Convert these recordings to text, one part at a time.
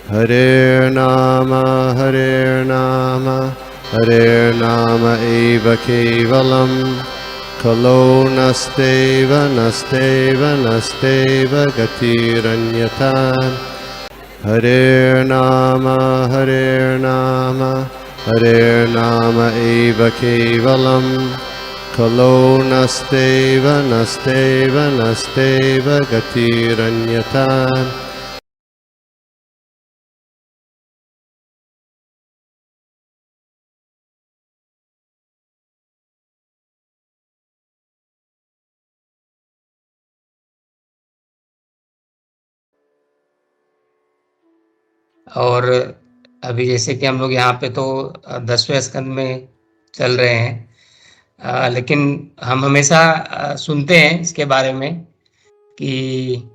Hare Nama Hare Nama eva kevalam Kalo nasteva nasteva nasteva gatiranyatan Hare Nama Hare Nama eva kevalam Kalo nasteva nasteva nasteva gatiranyatan और अभी जैसे कि हम लोग यहाँ पे तो 10वें स्कंद में चल रहे हैं, लेकिन हम हमेशा सुनते हैं इसके बारे में कि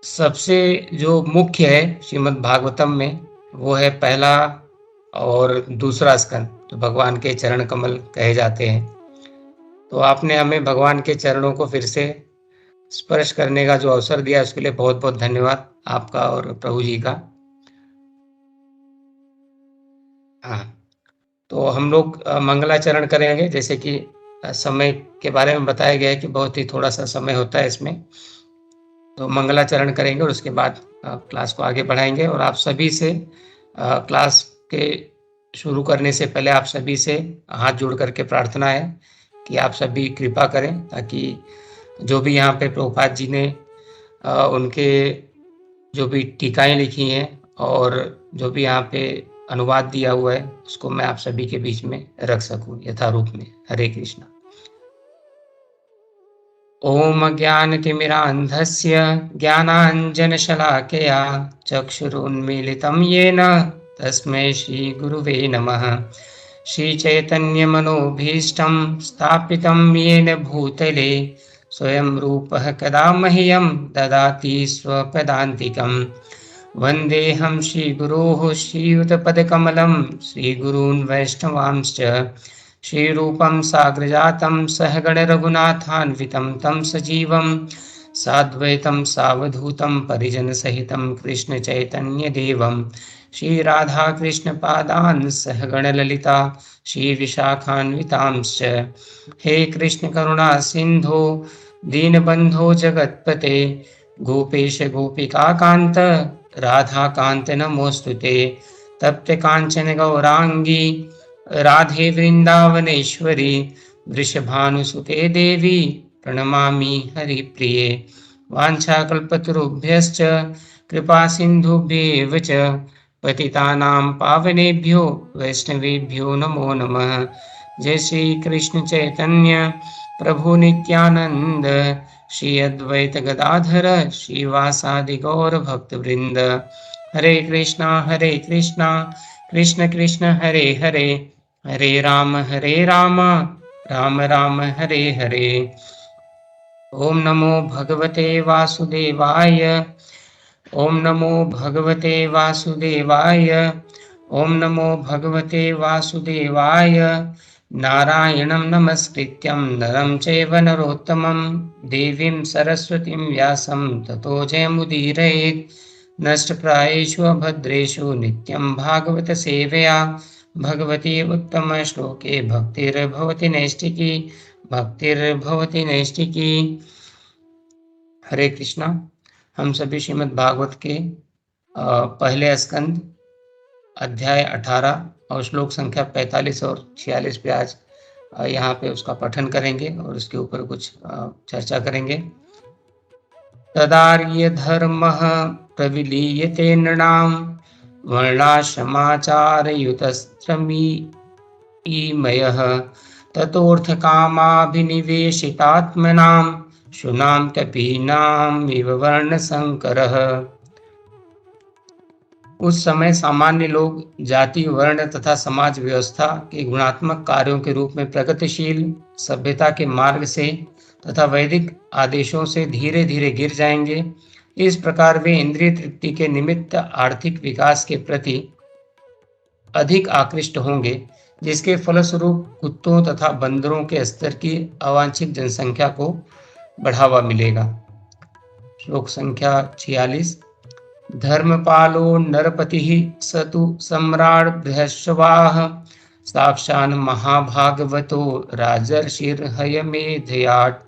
सबसे जो मुख्य है श्रीमद् भागवतम में वो है पहला और दूसरा स्कंद, जो भगवान के चरण कमल कहे जाते हैं। तो आपने हमें भगवान के चरणों को फिर से स्पर्श करने का जो अवसर दिया उसके लिए बहुत बहुत धन्यवाद आपका और प्रभु जी का। हाँ, तो हम लोग मंगलाचरण करेंगे। जैसे कि समय के बारे में बताया गया है कि बहुत ही थोड़ा सा समय होता है इसमें, तो मंगलाचरण करेंगे और उसके बाद क्लास को आगे बढ़ाएंगे। और आप सभी से क्लास के शुरू करने से पहले आप सभी से हाथ जोड़ करके प्रार्थना है कि आप सभी कृपा करें, ताकि जो भी यहाँ पे प्रभुपाद जी ने उनके जो भी टीकाएं लिखी हैं और जो भी यहाँ पे अनुवाद दिया हुआ है उसको मैं आप सभी के बीच में रख सकूं यथारूप में। हरे कृष्णा। ओम ज्ञानतिमिरान्धस्य ज्ञानाञ्जनशलाकया चक्षुरुन्मीलितं येन तस्मै श्रीगुरुवे नमः। श्रीचैतन्यमनोभीष्टं स्थापितं येन भूतले स्वयं रूपः कदा मह्यं ददाति स्वपदान्तिकम्। वन्देऽहं श्रीगुरोः श्रीयुतपदकमलं श्रीगुरून् वैष्णवांश्च श्रीरूपं साग्रजातं सहगण रघुनाथान्वितं तं सजीवं साद्वैतं सावधूतं परिजनसहितं कृष्णचैतन्यदेवं श्रीराधाकृष्णपादान् सहगण ललिता श्रीविशाखान्वितांश्च। हे कृष्णकरुणा सिन्धो दीनबन्धो जगत्पते गोपेश गोपिकान्त राधाकान्त नमोऽस्तुते। तप्त काञ्चन गौराङ्गी राधे वृन्दावनेश्वरी वृषभानुसुते देवी प्रणमामि हरिप्रिये। वाञ्छाकल्पतरुभ्यश्च कृपा सिन्धुभ्येव च पतितानां पावनेभ्यो वैष्णवेभ्यो नमो नमः। जय श्री कृष्ण चैतन्य प्रभु नित्यानंद श्री अद्वैत गदाधर श्रीवासादि गौर भक्तवृंद। हरे कृष्णा कृष्ण कृष्ण हरे हरे, हरे राम राम राम हरे हरे। ओम नमो भगवते वासुदेवाय, ओम नमो भगवते वासुदेवाय, ओम नमो भगवते वासुदेवाय। नारायणं नमस्कृत्यं नरं चैव नरोत्तमं देवीं सरस्वतीं व्यासं ततो जयमुदीरयेत्। नष्टप्रायेषु अभद्रेषु नित्यं भागवत सेवया भगवती उत्तम श्लोके भक्तिर्भवति नैष्टिकी, भक्तिर्भवति नैष्टिकी। हरे कृष्णा। हम सभी श्रीमद् भागवत के पहले स्कंद अध्याय 18 और श्लोक संख्या 45 और 46 पे आज यहाँ पे उसका पठन करेंगे और उसके ऊपर कुछ चर्चा करेंगे। तदार्य धर्मः प्रविलीयते नृणां वर्णाश्रमाचारयुतस्त्रमीमयः ततोऽर्थकामाभिनिवेशितात्मनां शूनां कपीनां इव वर्णसंकरः। उस समय सामान्य लोग जाति वर्ण तथा समाज व्यवस्था के गुणात्मक कार्यों के रूप में प्रगतिशील सभ्यता के मार्ग से तथा वैदिक आदेशों से धीरे धीरे गिर जाएंगे। इस प्रकार वे इंद्रिय तृप्ति के निमित्त आर्थिक विकास के प्रति अधिक आकृष्ट होंगे, जिसके फलस्वरूप कुत्तों तथा बंदरों के स्तर की अवांछित जनसंख्या को बढ़ावा मिलेगा। श्लोक संख्या 46। धर्मपालो नरपतिः स तु सम्राट् बृहस्पवाः साक्षान् महाभागवतो राजर्षिर्हयमेधयाट्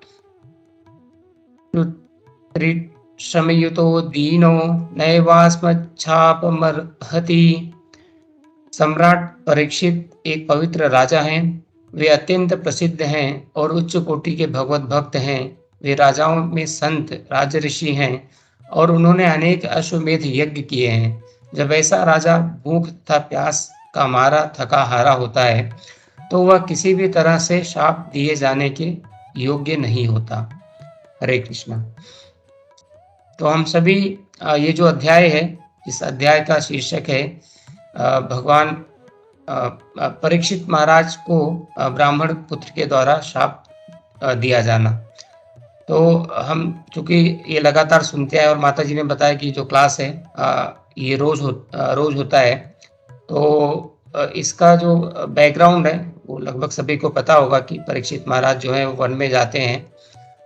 श्रमयुतो दीनो नैवास्मच्छापमर्हति। सम्राट परीक्षित एक पवित्र राजा हैं। वे अत्यंत प्रसिद्ध हैं और उच्च कोटि के भगवत भक्त हैं। वे राजाओं में संत राजऋषि हैं और उन्होंने अनेक अश्वमेध यज्ञ किए हैं। जब ऐसा राजा भूख तथा प्यास का मारा थका हारा होता है तो वह किसी भी तरह से शाप दिए जाने के योग्य नहीं होता। हरे कृष्णा। तो हम सभी ये जो अध्याय है, इस अध्याय का शीर्षक है भगवान परीक्षित महाराज को ब्राह्मण पुत्र के द्वारा शाप दिया जाना। तो हम चूंकि ये लगातार सुनते हैं और माता जी ने बताया कि जो क्लास है ये रोज होता है, तो इसका जो बैकग्राउंड है वो लगभग सभी को पता होगा कि परीक्षित महाराज जो है वो वन में जाते हैं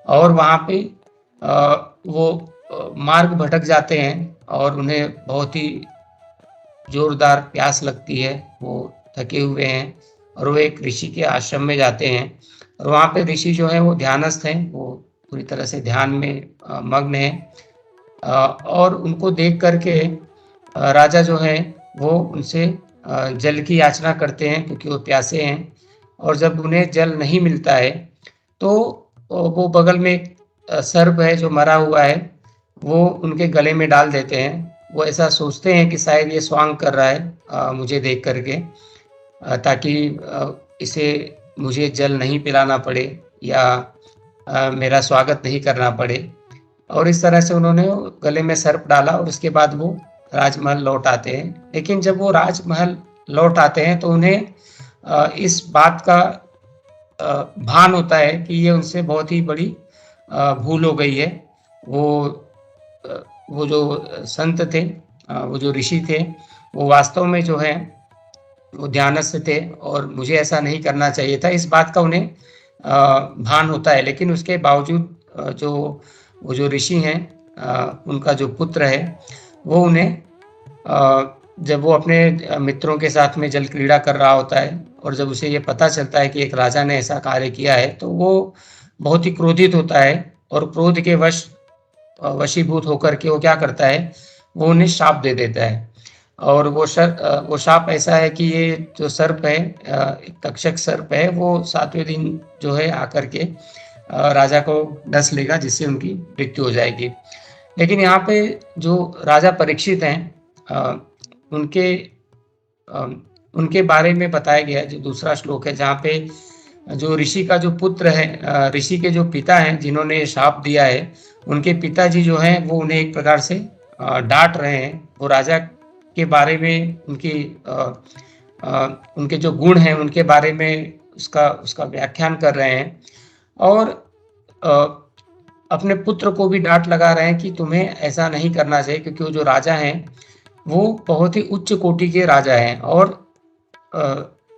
और वहाँ पे वो मार्ग भटक जाते हैं और उन्हें बहुत ही जोरदार प्यास लगती है। वो थके हुए हैं और वो एक ऋषि के आश्रम में जाते हैं और वहाँ पे ऋषि जो है वो ध्यानस्थ हैं, वो पूरी तरह से ध्यान में मग्न हैं और उनको देख करके राजा जो है वो उनसे जल की याचना करते हैं क्योंकि वो प्यासे हैं। और जब उन्हें जल नहीं मिलता है तो वो बगल में एक सर्प है जो मरा हुआ है, वो उनके गले में डाल देते हैं। वो ऐसा सोचते हैं कि शायद ये स्वांग कर रहा है मुझे देख करके, ताकि इसे मुझे जल नहीं पिलाना पड़े या मेरा स्वागत नहीं करना पड़े। और इस तरह से उन्होंने गले में सर्प डाला और उसके बाद वो राजमहल लौट आते हैं। लेकिन जब वो राजमहल लौट आते हैं तो उन्हें इस बात का भान होता है कि ये उनसे बहुत ही बड़ी भूल हो गई है। वो जो संत थे, वो जो ऋषि थे, वो वास्तव में जो है वो ध्यानस्थ थे और मुझे ऐसा नहीं करना चाहिए था, इस बात का उन्हें भान होता है। लेकिन उसके बावजूद वो जो ऋषि हैं, उनका जो पुत्र है वो उन्हें जब वो अपने मित्रों के साथ में जल क्रीड़ा कर रहा होता है और जब उसे ये पता चलता है कि एक राजा ने ऐसा कार्य किया है तो वो बहुत ही क्रोधित होता है और क्रोध के वशीभूत होकर के वो क्या करता है, वो उन्हें शाप दे देता है। और वो शाप ऐसा है कि ये जो सर्प है, एक तक्षक सर्प है, वो 7वें दिन जो है आकर के राजा को डस लेगा जिससे उनकी मृत्यु हो जाएगी। लेकिन यहाँ पे जो राजा परीक्षित हैं उनके बारे में बताया गया है, जो दूसरा श्लोक है जहाँ पे जो ऋषि का जो पुत्र है, ऋषि के जो पिता हैं जिन्होंने शाप दिया है, उनके पिताजी जो हैं वो उन्हें एक प्रकार से डांट रहे हैं। वो राजा के बारे में उनके जो गुण हैं उनके बारे में उसका व्याख्यान कर रहे हैं और अपने पुत्र को भी डांट लगा रहे हैं कि तुम्हें ऐसा नहीं करना चाहिए, क्योंकि वो जो राजा हैं वो बहुत ही उच्च कोटि के राजा हैं और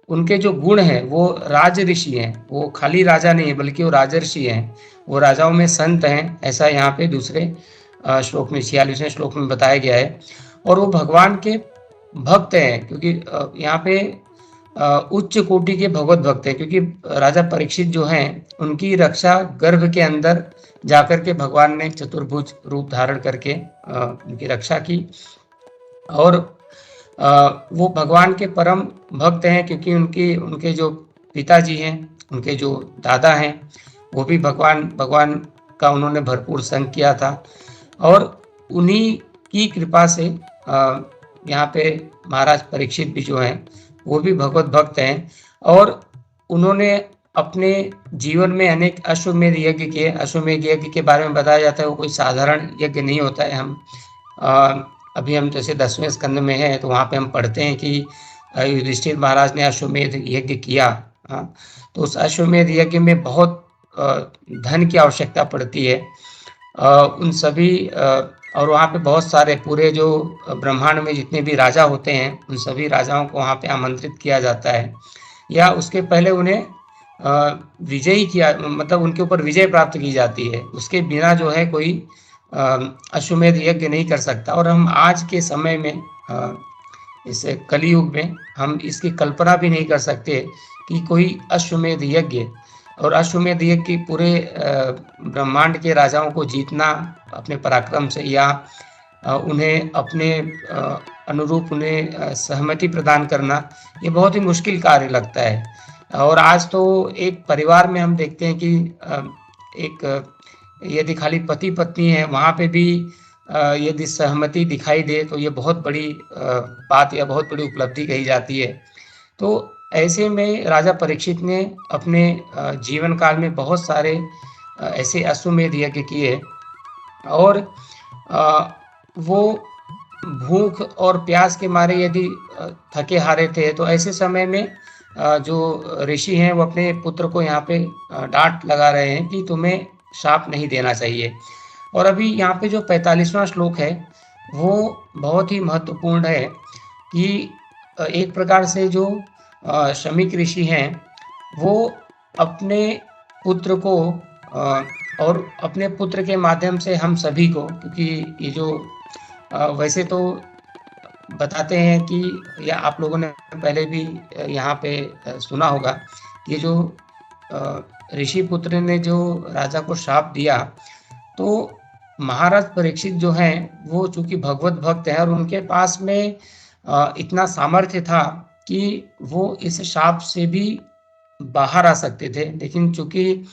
उनके जो गुण हैं वो राज ऋषि हैं। वो खाली राजा नहीं है बल्कि वो राजर्षि हैं, वो राजाओं में संत हैं, ऐसा यहाँ पे दूसरे श्लोक में 46वें श्लोक में बताया गया है। और वो भगवान के भक्त हैं, क्योंकि यहाँ पे उच्च कोटि के भगवत भक्त हैं, क्योंकि राजा परीक्षित जो हैं उनकी रक्षा गर्भ के अंदर जाकर के भगवान ने चतुर्भुज रूप धारण करके उनकी रक्षा की। और वो भगवान के परम भक्त हैं, क्योंकि उनके जो पिताजी हैं, उनके जो दादा हैं, वो भी भगवान का उन्होंने भरपूर संग किया था और उन्हीं की कृपा से यहाँ पे महाराज परीक्षित भी जो हैं वो भी भगवत भक्त हैं और उन्होंने अपने जीवन में अनेक अश्वमेध यज्ञ किए। अश्वमेध यज्ञ के बारे में बताया जाता है वो कोई साधारण यज्ञ नहीं होता है। अभी हम जैसे 10वें स्कंद में है तो वहाँ पे हम पढ़ते हैं कि युधिष्ठिर महाराज ने अश्वमेध यज्ञ किया। तो उस अश्वमेध यज्ञ में बहुत धन की आवश्यकता पड़ती है। उन सभी और वहाँ पे बहुत सारे पूरे जो ब्रह्मांड में जितने भी राजा होते हैं उन सभी राजाओं को वहाँ पे आमंत्रित किया जाता है, या उसके पहले उन्हें विजयी किया, मतलब उनके ऊपर विजय प्राप्त की जाती है। उसके बिना जो है कोई अश्वमेध यज्ञ नहीं कर सकता, और हम आज के समय में इस कलयुग में हम इसकी कल्पना भी नहीं कर सकते कि कोई अश्वमेध यज्ञ, और अश्वमेध यज्ञ की पूरे ब्रह्मांड के राजाओं को जीतना अपने पराक्रम से, या उन्हें अपने अनुरूप उन्हें सहमति प्रदान करना, ये बहुत ही मुश्किल कार्य लगता है। और आज तो एक परिवार में हम देखते हैं कि एक यदि खाली पति-पत्नी है, वहाँ पे भी यदि सहमति दिखाई दे तो ये बहुत बड़ी बात या बहुत बड़ी उपलब्धि कही जाती है। तो ऐसे में राजा परीक्षित ने अपने जीवन काल में बहुत सारे ऐसे अश्वमेध यज्ञ किए, और वो भूख और प्यास के मारे यदि थके हारे थे, तो ऐसे समय में जो ऋषि हैं वो अपने पुत्र को यहाँ पे डाँट लगा रहे हैं कि तुम्हें श्राप नहीं देना चाहिए। और अभी यहाँ पे जो 45वां श्लोक है, वो बहुत ही महत्वपूर्ण है कि एक प्रकार से जो शमीक ऋषि हैं, वो अपने पुत्र को और अपने पुत्र के माध्यम से हम सभी को, क्योंकि ये जो वैसे तो बताते हैं कि, या आप लोगों ने पहले भी यहाँ पे सुना होगा, ये जो ऋषि पुत्र ने जो राजा को श्राप दिया, तो महाराज परीक्षित जो हैं, वो चूँकि भगवत भक्त हैं और उनके पास में इतना सामर्थ्य था कि वो इस श्राप से भी बाहर आ सकते थे। लेकिन चूँकि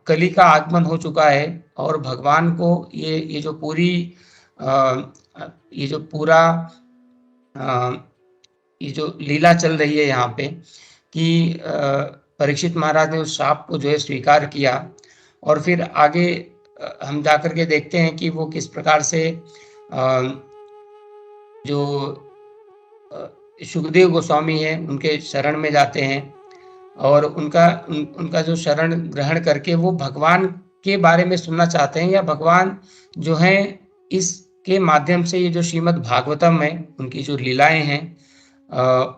कली का आगमन हो चुका है और भगवान को ये जो पूरी ये जो पूरा ये जो लीला चल रही है यहाँ पे कि परीक्षित महाराज ने उस श्राप को जो है स्वीकार किया, और फिर आगे हम जाकर के देखते हैं कि वो किस प्रकार से जो सुखदेव गोस्वामी हैं उनके शरण में जाते हैं, और उनका जो शरण ग्रहण करके वो भगवान के बारे में सुनना चाहते हैं, या भगवान जो हैं इसके माध्यम से ये जो श्रीमद् भागवतम है, उनकी जो लीलाएं हैं,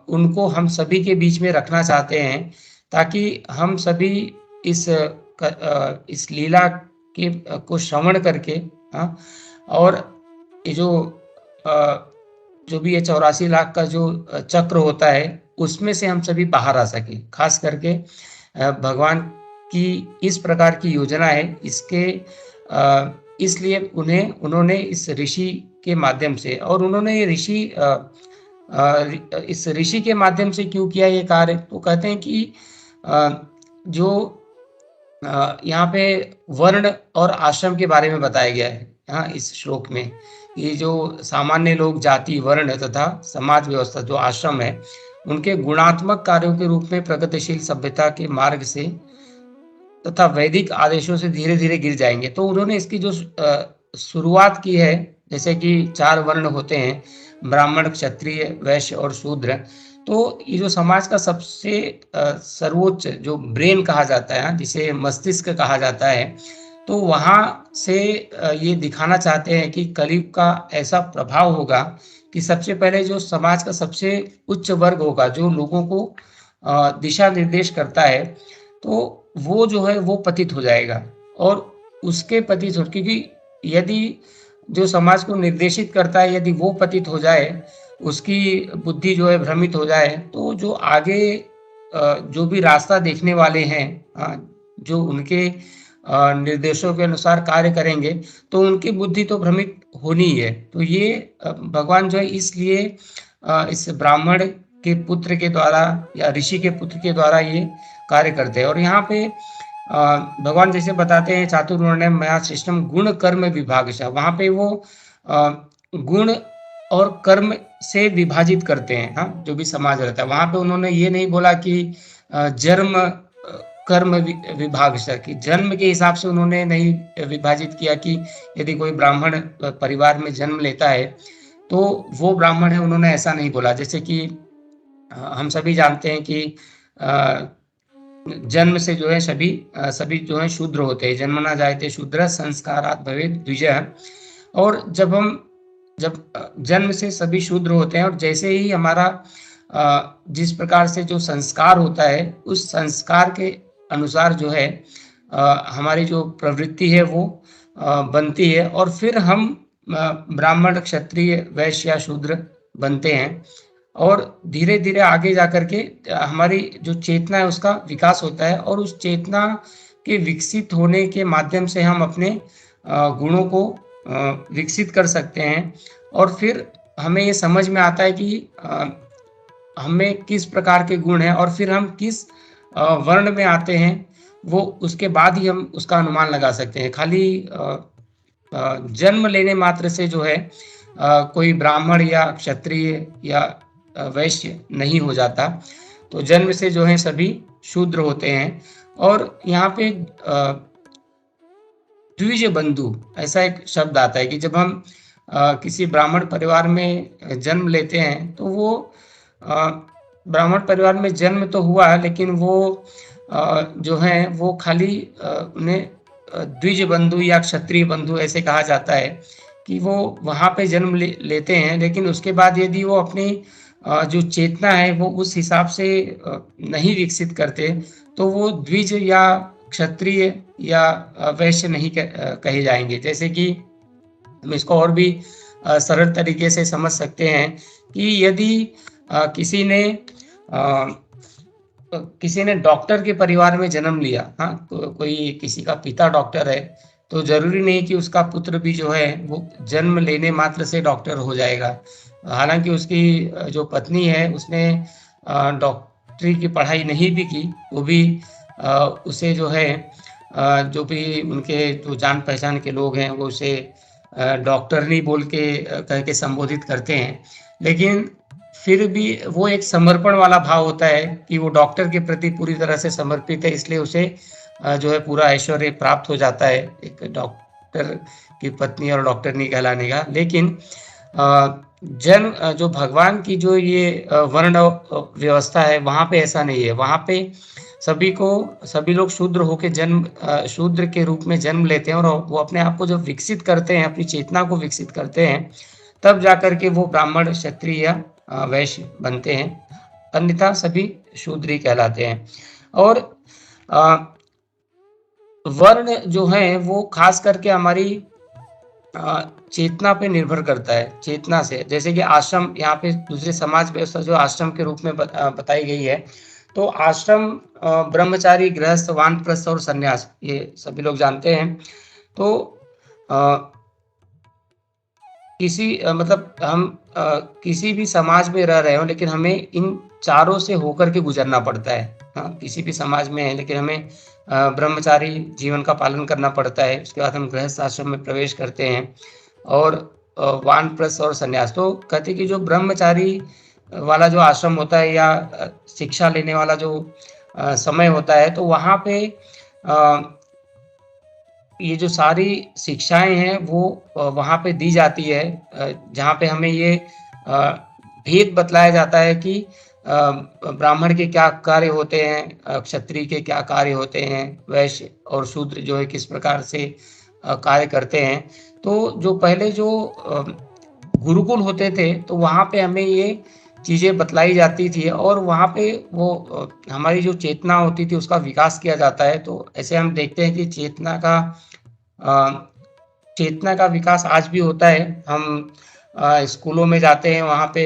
उनको हम सभी के बीच में रखना चाहते हैं, ताकि हम सभी इस लीला के को श्रवण करके, और ये जो भी ये 84 लाख का जो चक्र होता है, उसमें से हम सभी बाहर आ सके। खास करके भगवान की इस प्रकार की योजना है, इसलिए उन्होंने इस ऋषि के माध्यम से, और उन्होंने ये इस ऋषि के माध्यम से क्यों किया ये कार्य, तो कहते हैं कि जो यहाँ पे वर्ण और आश्रम के बारे में बताया गया है इस श्लोक में। ये जो सामान्य लोग, जाति, वर्ण तथा समाज व्यवस्था जो आश्रम है, उनके गुणात्मक कार्यों के रूप में प्रगतिशील सभ्यता के मार्ग से तथा वैदिक आदेशों से धीरे धीरे गिर जाएंगे। तो उन्होंने इसकी जो शुरुआत की है, जैसे कि 4 वर्ण होते हैं, ब्राह्मण, क्षत्रिय, वैश्य और शूद्र। तो ये जो समाज का सबसे सर्वोच्च जो ब्रेन कहा जाता है, जिसे मस्तिष्क कहा जाता है, तो वहाँ से ये दिखाना चाहते हैं कि कलयुग का ऐसा प्रभाव होगा कि सबसे पहले जो समाज का सबसे उच्च वर्ग होगा, जो लोगों को दिशा निर्देश करता है, तो वो जो है वो पतित हो जाएगा। और उसके पतित हो, क्योंकि यदि जो समाज को निर्देशित करता है, यदि वो पतित हो जाए, उसकी बुद्धि जो है भ्रमित हो जाए, तो जो आगे जो भी रास्ता देखने वाले हैं, जो उनके निर्देशों के अनुसार कार्य करेंगे, तो उनकी बुद्धि तो भ्रमित होनी ही है। तो ये भगवान जो है इसलिए इस ब्राह्मण के पुत्र के द्वारा या ऋषि के पुत्र के द्वारा ये कार्य करते हैं। और यहाँ पे भगवान जैसे बताते हैं, चातुर्वर्ण्यम मया सृष्टम गुण कर्म विभागशः, वहाँ पे वो गुण और कर्म से विभाजित करते हैं, जो भी समाज रहता है। वहाँ पे उन्होंने ये नहीं बोला कि जन्म कर्म विभागशः, कि जन्म के हिसाब से उन्होंने नहीं विभाजित किया कि यदि कोई ब्राह्मण परिवार में जन्म लेता है तो वो ब्राह्मण है, उन्होंने ऐसा नहीं बोला। जैसे कि हम सभी जानते हैं कि जन्म से जो है सभी जो है शूद्र होते हैं, जन्मना जायते शूद्र संस्कारात् भवेत् द्विजः। और जब जन्म से सभी शूद्र होते हैं, और जैसे ही हमारा जिस प्रकार से जो संस्कार होता है, उस संस्कार के अनुसार जो है हमारी जो प्रवृत्ति है वो बनती है और फिर हम ब्राह्मण, क्षत्रिय, वैश्य या शूद्र बनते हैं और धीरे-धीरे आगे जाकर के हमारी जो चेतना है उसका विकास होता है और उस चेतना के विकसित होने के माध्यम से हम अपने गुणों को विकसित कर सकते हैं और फिर हमें ये समझ में आता है कि हमें किस प्रकार के गुण हैं और फिर हम किस वर्ण में आते हैं, वो उसके बाद ही हम उसका अनुमान लगा सकते हैं। खाली जन्म लेने मात्र से जो है कोई ब्राह्मण या क्षत्रिय या वैश्य नहीं हो जाता। तो जन्म से जो है सभी शूद्र होते हैं और यहाँ पे द्विज बंधु ऐसा एक शब्द आता है कि जब हम किसी ब्राह्मण परिवार में जन्म लेते हैं तो वो ब्राह्मण परिवार में जन्म तो हुआ लेकिन वो जो है वो खाली उन्हें द्विज बंधु या क्षत्रिय बंधु ऐसे कहा जाता है कि वो वहाँ पे जन्म लेते हैं लेकिन उसके बाद यदि वो अपनी जो चेतना है वो उस हिसाब से नहीं विकसित करते तो वो द्विज या क्षत्रिय या वैश्य नहीं कहे जाएंगे। जैसे कि हम इसको और भी सरल तरीके से समझ सकते हैं कि यदि किसी ने डॉक्टर के परिवार में जन्म लिया, हाँ, कोई किसी का पिता डॉक्टर है तो जरूरी नहीं कि उसका पुत्र भी जो है वो जन्म लेने मात्र से डॉक्टर हो जाएगा। हालांकि उसकी जो पत्नी है उसने डॉक्टरी की पढ़ाई नहीं भी की, वो भी उसे जो है जो भी उनके जो जान पहचान के लोग हैं वो उसे डॉक्टर नहीं बोल के कह के संबोधित करते हैं, लेकिन फिर भी वो एक समर्पण वाला भाव होता है कि वो डॉक्टर के प्रति पूरी तरह से समर्पित है, इसलिए उसे जो है पूरा ऐश्वर्य प्राप्त हो जाता है एक डॉक्टर की पत्नी और डॉक्टर नहीं कहलाने का। लेकिन जन्म जो भगवान की जो ये वर्ण व्यवस्था है वहाँ पे ऐसा नहीं है। वहाँ पे सभी लोग शूद्र होके शूद्र के रूप में जन्म लेते हैं और वो अपने आप को जब विकसित करते हैं, अपनी चेतना को विकसित करते हैं, तब जाकर के वो ब्राह्मण, क्षत्रिय या वैश्य बनते हैं, अन्यथा सभी शूद्र ही कहलाते हैं। और वर्ण जो है वो खास करके हमारी चेतना पे निर्भर करता है, चेतना से। जैसे कि आश्रम, यहाँ पे दूसरे समाज व्यवस्था जो आश्रम के रूप में बताई गई है, तो आश्रम ब्रह्मचारी, गृहस्थ, वानप्रस्थ और सन्यास ये सभी लोग जानते हैं। तो मतलब हम किसी भी समाज में रह रहे हो लेकिन हमें इन चारों से होकर के गुजरना पड़ता है। हाँ, किसी भी समाज में है लेकिन हमें ब्रह्मचारी जीवन का पालन करना पड़ता है, उसके बाद हम गृहस्थ आश्रम में प्रवेश करते हैं और वानप्रस्थ और सन्यास। तो कहते हैं कि जो ब्रह्मचारी वाला जो आश्रम होता है या शिक्षा लेने वाला जो समय होता है, तो वहाँ पे ये जो सारी शिक्षाएं हैं वो वहाँ पे दी जाती है, जहाँ पे हमें ये भेद बतलाया जाता है कि ब्राह्मण के क्या कार्य होते हैं, क्षत्रिय के क्या कार्य होते हैं, वैश्य और शूद्र जो है किस प्रकार से कार्य करते हैं। तो जो पहले जो गुरुकुल होते थे तो वहाँ पे हमें ये चीज़ें बतलाई जाती थी और वहाँ पे वो हमारी जो चेतना होती थी उसका विकास किया जाता है। तो ऐसे हम देखते हैं कि चेतना का विकास आज भी होता है। हम स्कूलों में जाते हैं, वहाँ पे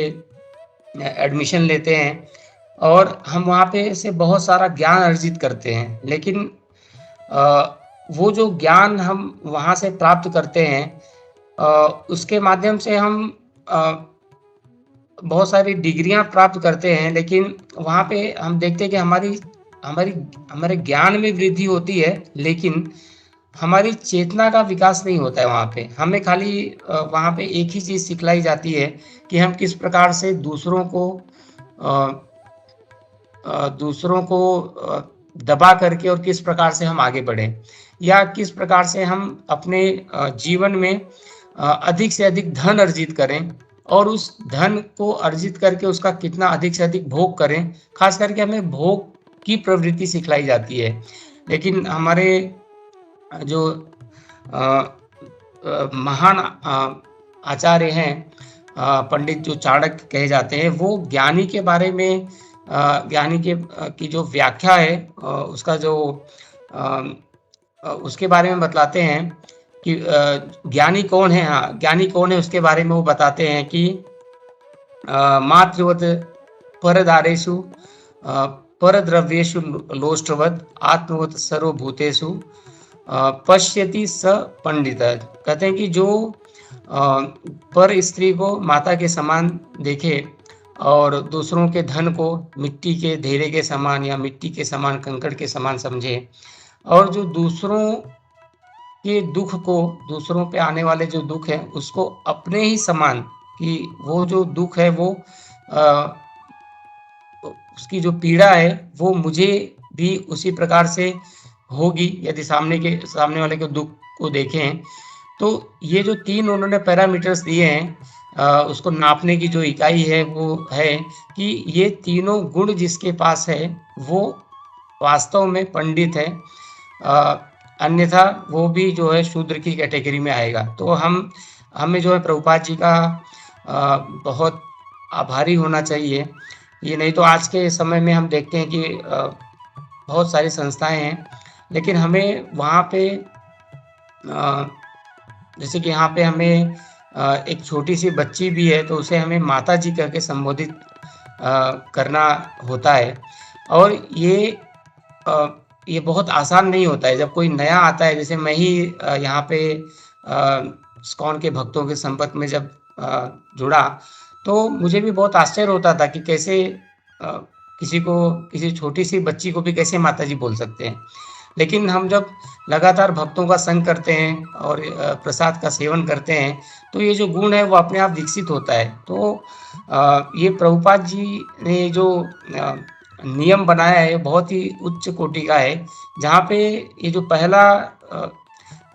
एडमिशन लेते हैं और हम वहाँ पे से बहुत सारा ज्ञान अर्जित करते हैं, लेकिन वो जो ज्ञान हम वहाँ से प्राप्त करते हैं उसके माध्यम से हम बहुत सारी डिग्रियां प्राप्त करते हैं, लेकिन वहाँ पे हम देखते हैं कि हमारे ज्ञान में वृद्धि होती है लेकिन हमारी चेतना का विकास नहीं होता है। वहाँ पे हमें खाली वहाँ पे एक ही चीज़ सिखलाई जाती है कि हम किस प्रकार से दूसरों को दबा करके और किस प्रकार से हम आगे बढ़ें, या किस प्रकार से हम अपने जीवन में अधिक से अधिक धन अर्जित करें और उस धन को अर्जित करके उसका कितना अधिक से अधिक भोग करें। खास करके हमें भोग की प्रवृत्ति सिखलाई जाती है, लेकिन हमारे जो महान आचार्य हैं, पंडित जो चाणक्य कहे जाते हैं, वो ज्ञानी के बारे में ज्ञानी की जो व्याख्या है उसका जो उसके बारे में बतलाते हैं कि ज्ञानी कौन है, हाँ, ज्ञानी कौन है उसके बारे में वो बताते हैं कि मातृवत परदारेषु परद्रव्येषु लोष्टवत् आत्मवत् सर्वभूतेषु पश्यति स पंडितः। कहते हैं कि जो पर स्त्री को माता के समान देखे और दूसरों के धन को मिट्टी के ढेरे के समान या मिट्टी के समान, कंकड़ के समान समझे, और जो दूसरों के दुख को, दूसरों पे आने वाले जो दुख है उसको अपने ही समान, कि वो जो दुख है वो उसकी जो पीड़ा है वो मुझे भी उसी प्रकार से होगी यदि सामने वाले के दुख को देखें। तो ये जो 3 उन्होंने पैरामीटर्स दिए हैं, उसको नापने की जो इकाई है वो है कि ये तीनों गुण जिसके पास है वो वास्तव में पंडित है, अन्यथा वो भी जो है शूद्र की कैटेगरी में आएगा। तो हमें जो है प्रभुपाद जी का बहुत आभारी होना चाहिए। ये नहीं तो आज के समय में हम देखते हैं कि बहुत सारी संस्थाएं हैं, लेकिन हमें वहाँ पे जैसे कि यहाँ पे हमें एक छोटी सी बच्ची भी है तो उसे हमें माता जी कह के संबोधित करना होता है। और ये बहुत आसान नहीं होता है। जब कोई नया आता है, जैसे मैं ही यहाँ पे इस्कॉन के भक्तों के संपर्क में जब जुड़ा, तो मुझे भी बहुत आश्चर्य होता था कि कैसे किसी छोटी सी बच्ची को भी कैसे माता जी बोल सकते हैं। लेकिन हम जब लगातार भक्तों का संग करते हैं और प्रसाद का सेवन करते हैं, तो ये जो गुण है वो अपने आप विकसित होता है। तो ये प्रभुपाद जी ने जो नियम बनाया है बहुत ही उच्च कोटि का है, जहाँ पे ये जो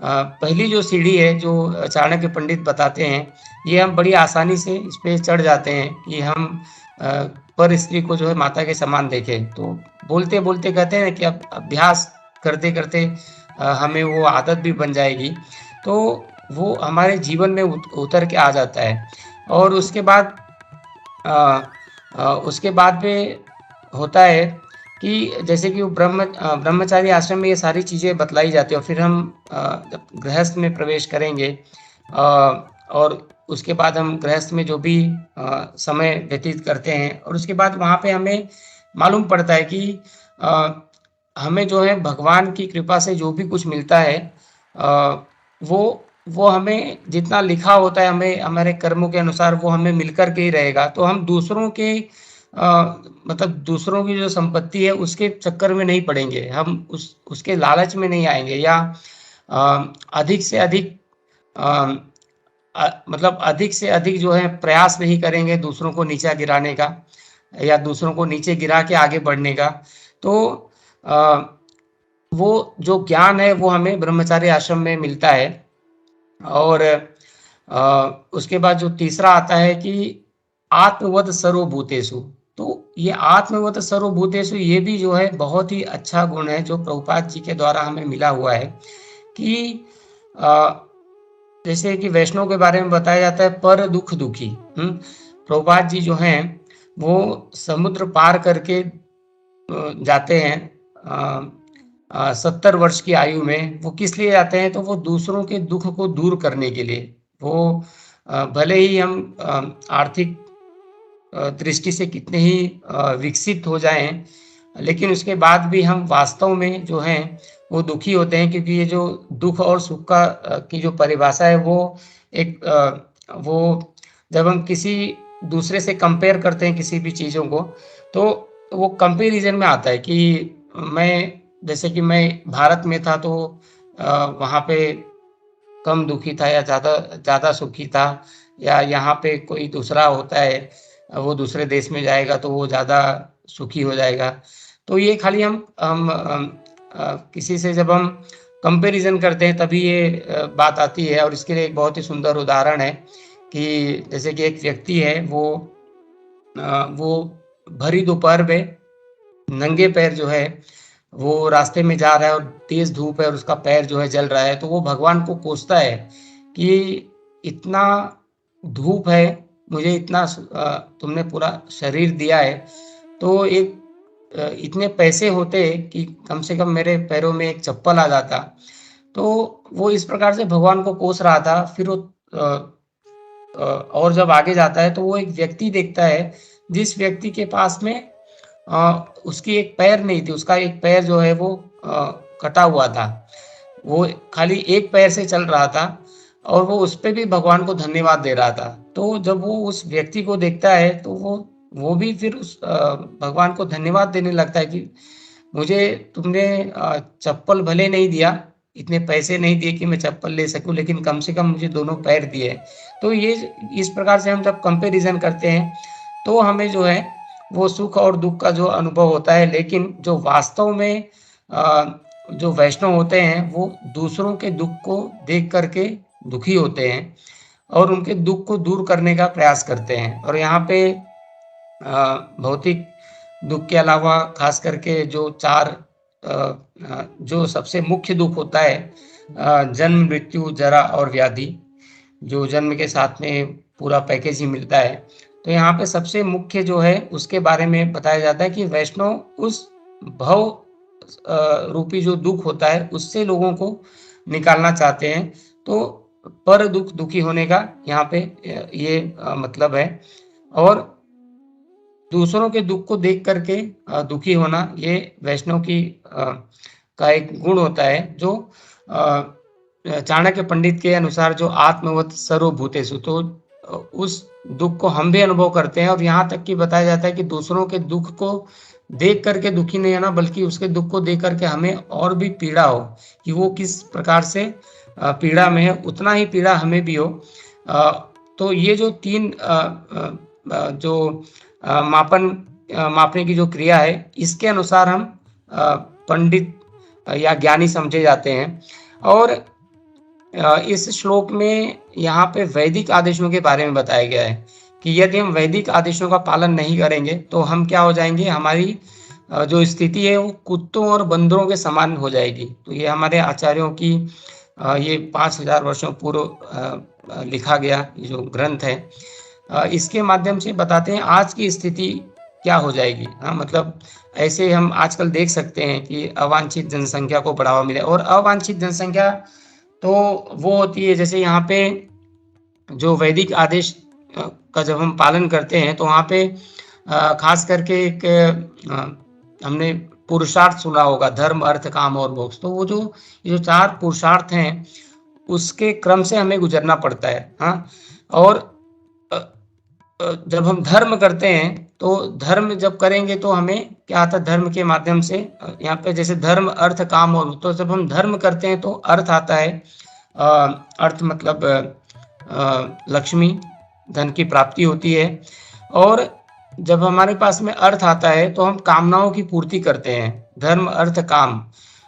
पहली जो सीढ़ी है जो चाणक्य पंडित बताते हैं, ये हम बड़ी आसानी से इस पे चढ़ जाते हैं कि हम पर स्त्री को जो है माता के समान देखें। तो बोलते बोलते कहते हैं कि अब अभ्यास करते करते हमें वो आदत भी बन जाएगी, तो वो हमारे जीवन में उतर के आ जाता है। और उसके बाद में होता है कि जैसे कि वो ब्रह्मचारी आश्रम में ये सारी चीज़ें बतलाई जाती है, और फिर हम जब गृहस्थ में प्रवेश करेंगे और उसके बाद हम गृहस्थ में जो भी समय व्यतीत करते हैं, और उसके बाद वहाँ पे हमें मालूम पड़ता है कि हमें जो है भगवान की कृपा से जो भी कुछ मिलता है, वो हमें जितना लिखा होता है, हमें हमारे कर्मों के अनुसार वो हमें मिलकर के ही रहेगा। तो हम दूसरों के मतलब दूसरों की जो संपत्ति है उसके चक्कर में नहीं पड़ेंगे, हम उसके लालच में नहीं आएंगे, या अधिक से अधिक मतलब अधिक से अधिक जो है प्रयास नहीं करेंगे दूसरों को नीचा गिराने का, या दूसरों को नीचे गिरा के आगे बढ़ने का। तो वो जो ज्ञान है वो हमें ब्रह्मचारी आश्रम में मिलता है। और उसके बाद जो तीसरा आता है कि आत्मवत सर्वभूतेषु। तो ये आत्मवत सर्वभूतेषु ये भी जो है बहुत ही अच्छा गुण है जो प्रभुपाद जी के द्वारा हमें मिला हुआ है कि जैसे कि वैष्णव के बारे में बताया जाता है पर दुख दुखी। प्रभुपाद जी जो हैं वो समुद्र पार करके जाते हैं 70 वर्ष की आयु में। वो किस लिए जाते हैं? तो वो दूसरों के दुख को दूर करने के लिए। वो भले ही हम आर्थिक दृष्टि से कितने ही विकसित हो जाएं, लेकिन उसके बाद भी हम वास्तव में जो हैं वो दुखी होते हैं, क्योंकि ये जो दुख और सुख का की जो परिभाषा है वो वो जब हम किसी दूसरे से कंपेयर करते हैं किसी भी चीज़ों को, तो वो कंपैरिजन में आता है कि जैसे कि मैं भारत में था तो वहाँ पे कम दुखी था या ज़्यादा सुखी था, या यहाँ पे कोई दूसरा होता है वो दूसरे देश में जाएगा तो वो ज़्यादा सुखी हो जाएगा। तो ये खाली हम किसी से जब हम कंपैरिजन करते हैं तभी ये बात आती है। और इसके लिए एक बहुत ही सुंदर उदाहरण है कि जैसे कि एक व्यक्ति है वो भरी दोपहर में नंगे पैर जो है वो रास्ते में जा रहा है और तेज धूप है और उसका पैर जो है जल रहा है, तो वो भगवान को कोसता है कि इतना धूप है, मुझे इतना तुमने पूरा शरीर दिया है, तो इतने पैसे होते कि कम से कम मेरे पैरों में एक चप्पल आ जाता। तो वो इस प्रकार से भगवान को कोस रहा था। फिर वो और जब आगे जाता है तो वो एक व्यक्ति देखता है, जिस व्यक्ति के पास में उसकी एक पैर नहीं थी, उसका एक पैर जो है वो कटा हुआ था। वो खाली एक पैर से चल रहा था और वो उसपे भी भगवान को धन्यवाद दे रहा था। तो जब वो उस व्यक्ति को देखता है तो वो भी फिर उस भगवान को धन्यवाद देने लगता है कि मुझे तुमने चप्पल भले नहीं दिया, इतने पैसे नहीं दिए कि मैं चप्पल ले सकूँ, लेकिन कम से कम मुझे दोनों पैर दिए। तो ये इस प्रकार से हम जब कंपैरिज़न करते हैं, तो हमें जो है वो सुख और दुःख का जो अनुभव होता है। लेकिन जो वास्तव में जो वैष्णव होते हैं, वो दूसरों के दुःख को देख कर के दुखी होते हैं और उनके दुःख को दूर करने का प्रयास करते हैं। और यहाँ पे भौतिक दुःख के अलावा खास करके जो 4 जो सबसे मुख्य दुःख होता है, जन्म, मृत्यु, जरा और व्याधि, जो जन्म के साथ में पूरा पैकेज ही मिलता है। तो यहाँ पे सबसे मुख्य जो है उसके बारे में बताया जाता है कि वैष्णव उस भव रूपी जो दुःख होता है उससे लोगों को निकालना चाहते हैं। तो पर दुःख दुखी होने का यहाँ पे ये मतलब है। और दूसरों के दुःख को देख कर के दुखी होना, ये वैष्णव की का एक गुण होता है। जो चाणक्य पंडित के अनुसार जो आत्मवत् सर्वभूतेषु, तो उस दुःख को हम भी अनुभव करते हैं। और यहाँ तक कि बताया जाता है कि दूसरों के दुःख को देख कर के दुखी नहीं होना, बल्कि उसके दुःख को देख कर के हमें और भी पीड़ा हो कि वो किस प्रकार से पीड़ा में है, उतना ही पीड़ा हमें भी हो। तो ये जो 3 जो मापने की जो क्रिया है, इसके अनुसार हम पंडित या ज्ञानी समझे जाते हैं। और इस श्लोक में यहाँ पे वैदिक आदेशों के बारे में बताया गया है कि यदि हम वैदिक आदेशों का पालन नहीं करेंगे तो हम क्या हो जाएंगे, हमारी जो स्थिति है वो कुत्तों और बंदरों के समान हो जाएगी। तो ये हमारे आचार्यों की ये 5000 वर्षों पूर्व लिखा गया ये जो ग्रंथ है, इसके माध्यम से बताते हैं आज की स्थिति क्या हो जाएगी। हाँ, मतलब ऐसे हम आजकल देख सकते हैं कि अवांछित जनसंख्या को बढ़ावा मिले। और अवांछित जनसंख्या तो वो होती है, जैसे यहाँ पे जो वैदिक आदेश का जब हम पालन करते हैं तो वहाँ पे खास करके एक हमने पुरुषार्थ सुना होगा, धर्म, अर्थ, काम और मोक्ष। तो वो जो ये जो 4 पुरुषार्थ हैं उसके क्रम से हमें गुजरना पड़ता है। हाँ, और जब हम धर्म करते हैं तो धर्म जब करेंगे तो हमें क्या आता है, धर्म के माध्यम से यहाँ पे जैसे धर्म, अर्थ, काम और, तो जब हम धर्म करते हैं तो अर्थ आता है। अर्थ मतलब लक्ष्मी, धन की प्राप्ति होती है। और जब हमारे पास में अर्थ आता है तो हम कामनाओं की पूर्ति करते हैं, धर्म, अर्थ, काम।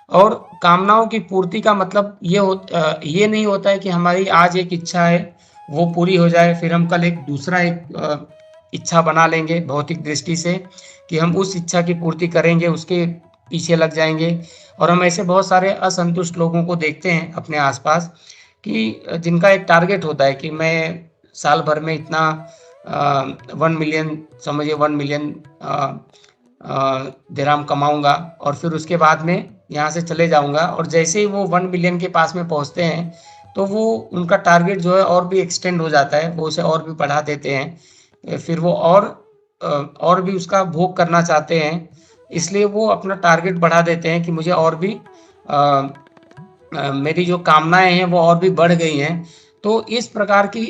और कामनाओं की पूर्ति का मतलब ये नहीं होता है कि हमारी आज एक इच्छा है वो पूरी हो जाए, फिर हम कल एक दूसरा एक इच्छा बना लेंगे भौतिक दृष्टि से कि हम उस इच्छा की पूर्ति करेंगे, उसके पीछे लग जाएंगे। और हम ऐसे बहुत सारे असंतुष्ट लोगों को देखते हैं अपने आसपास कि जिनका एक टारगेट होता है कि मैं साल भर में इतना 1 मिलियन, समझिए 1 मिलियन दिरहम कमाऊंगा और फिर उसके बाद में यहाँ से चले जाऊंगा। और जैसे ही वो 1 मिलियन के पास में पहुंचते हैं तो वो उनका टारगेट जो है और भी एक्सटेंड हो जाता है, वो उसे और भी बढ़ा देते हैं। फिर वो और भी उसका भोग करना चाहते हैं, इसलिए वो अपना टारगेट बढ़ा देते हैं कि मुझे और भी मेरी जो कामनाएं हैं वो और भी बढ़ गई हैं। तो इस प्रकार की